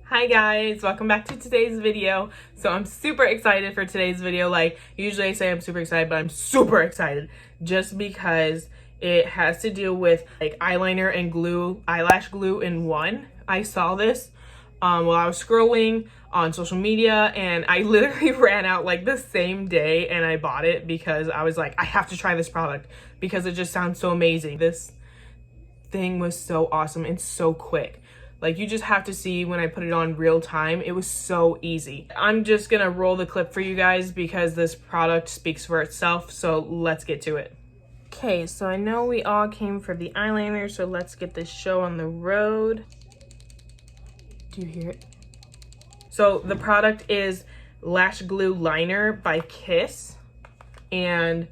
Hi guys, welcome back to today's video. So I'm super excited for today's video. Like usually I say I'm super excited, but I'm super excited just because it has to do with like eyeliner and glue, eyelash glue in one. I saw this while I was scrolling on social media and I literally ran out like the same day and I bought it because I was like, I have to try this product because it just sounds so amazing. This thing was so awesome and so quick. Like you just have to see when I put it on real time, it was so easy. I'm just gonna roll the clip for you guys because this product speaks for itself, so let's get to it. Okay, so I know we all came for the eyeliner, so let's get this show on the road. Do you hear it? So the product is Lash Glue Liner by Kiss, and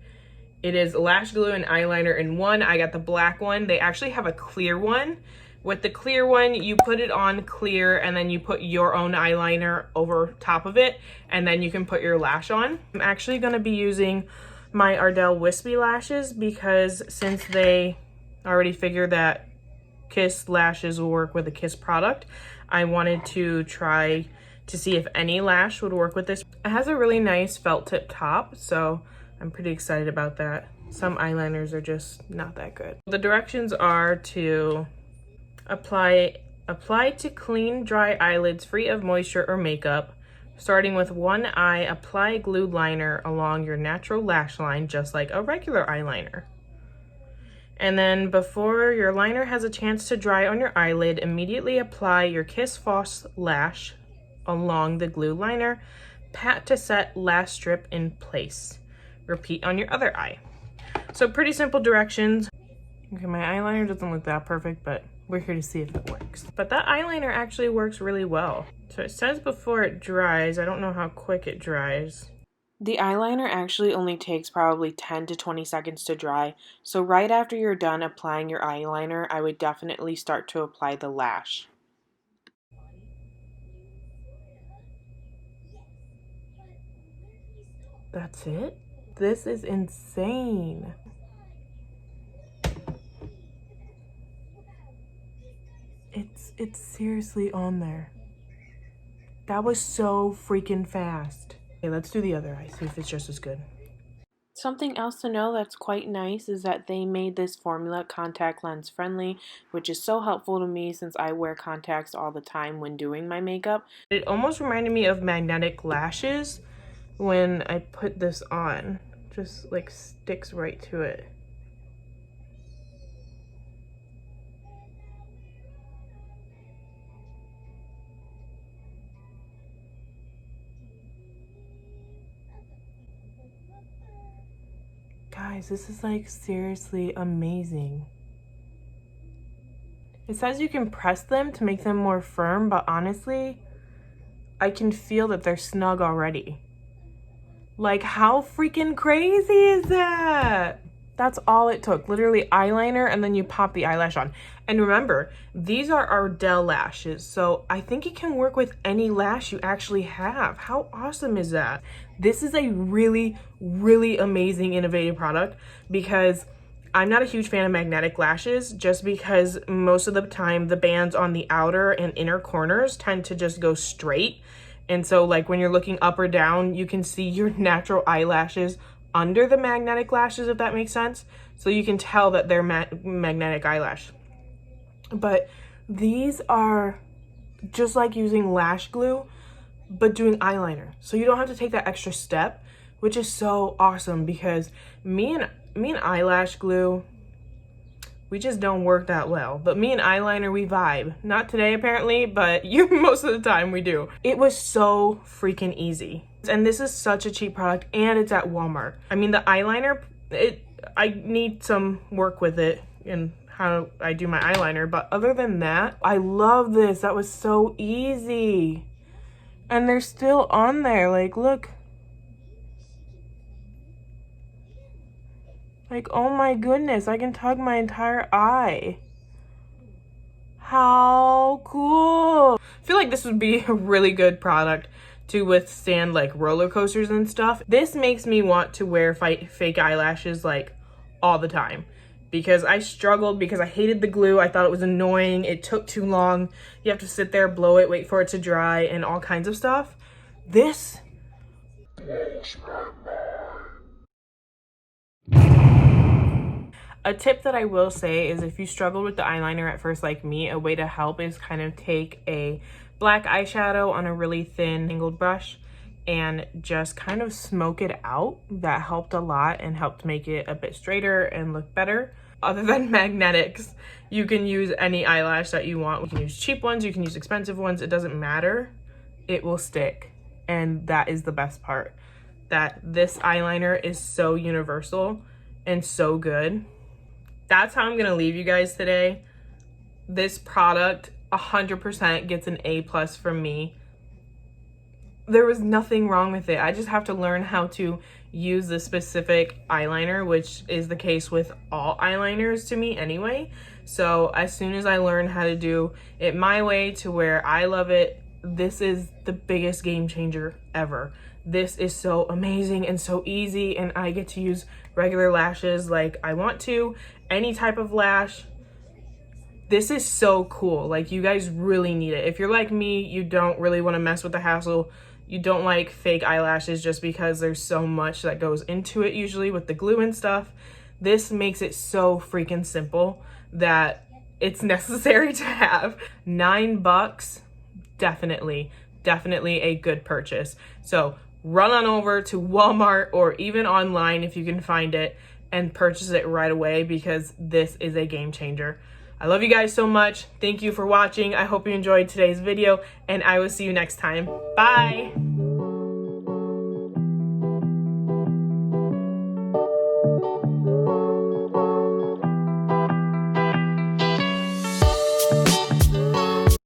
it is lash glue and eyeliner in one. I got the black one. They actually have a clear one. With the clear one, you put it on clear and then you put your own eyeliner over top of it and then you can put your lash on. I'm actually gonna be using my Ardell Wispy lashes because since they already figured that Kiss lashes will work with a Kiss product, I wanted to try to see if any lash would work with this. It has a really nice felt tip top, so I'm pretty excited about that. Some eyeliners are just not that good. The directions are to apply to clean, dry eyelids free of moisture or makeup. Starting with one eye, apply glue liner along your natural lash line, just like a regular eyeliner. And then before your liner has a chance to dry on your eyelid, immediately apply your Kiss False Lash along the glue liner. Pat to set lash strip in place. Repeat on your other eye. So pretty simple directions. Okay, my eyeliner doesn't look that perfect, but we're here to see if it works. But that eyeliner actually works really well. So it says before it dries, I don't know how quick it dries. The eyeliner actually only takes probably 10 to 20 seconds to dry. So right after you're done applying your eyeliner, I would definitely start to apply the lash. That's it? This is insane. It's seriously on there. That was so freaking fast. Okay, let's do the other eye, see if it's just as good. Something else to know that's quite nice is that they made this formula contact lens friendly, which is so helpful to me since I wear contacts all the time when doing my makeup. It almost reminded me of magnetic lashes when I put this on. Just like sticks right to it. Guys, this is like seriously amazing. It says you can press them to make them more firm, but honestly, I can feel that they're snug already. Like, how freaking crazy is that? That's all it took. Literally eyeliner and then you pop the eyelash on. And remember, these are Ardell lashes, so I think it can work with any lash you actually have. How awesome is that? This is a really, really amazing innovative product because I'm not a huge fan of magnetic lashes just because most of the time the bands on the outer and inner corners tend to just go straight. And so like when you're looking up or down, you can see your natural eyelashes under the magnetic lashes, if that makes sense. So you can tell that they're magnetic eyelash. But these are just like using lash glue, but doing eyeliner. So you don't have to take that extra step, which is so awesome because me and eyelash glue, we just don't work that well. But me and eyeliner, we vibe. Not today apparently, but most of the time we do. It was so freaking easy. And this is such a cheap product and it's at Walmart. I mean, the eyeliner, I need some work with it and how I do my eyeliner, but other than that, I love this. That was so easy. And they're still on there, like, look. Like, oh my goodness, I can tug my entire eye. How cool. I feel like this would be a really good product to withstand like roller coasters and stuff. This makes me want to wear fake eyelashes like all the time because I struggled because I hated the glue. I thought it was annoying. It took too long. You have to sit there, blow it, wait for it to dry, and all kinds of stuff. This blows my mind. A tip that I will say is if you struggle with the eyeliner at first like me, a way to help is kind of take a black eyeshadow on a really thin angled brush and just kind of smoke it out. That helped a lot and helped make it a bit straighter and look better. Other than magnetics, you can use any eyelash that you want. You can use cheap ones, you can use expensive ones, it doesn't matter. It will stick. And that is the best part, that this eyeliner is so universal and so good. That's how I'm gonna leave you guys today. This product 100% gets an A+ from me. There was nothing wrong with it. I just have to learn how to use the specific eyeliner, which is the case with all eyeliners to me anyway. So as soon as I learn how to do it my way to where I love it, this is the biggest game changer ever. This is so amazing and so easy, and I get to use regular lashes like I want to, any type of lash. This is so cool. Like, you guys really need it. If you're like me, you don't really want to mess with the hassle. You don't like fake eyelashes just because there's so much that goes into it usually with the glue and stuff. This makes it so freaking simple that it's necessary to have. $9, definitely a good purchase. So run on over to Walmart or even online if you can find it and purchase it right away, because this is a game changer. I love you guys so much. Thank you for watching. I hope you enjoyed today's video, and I will see you next time. Bye.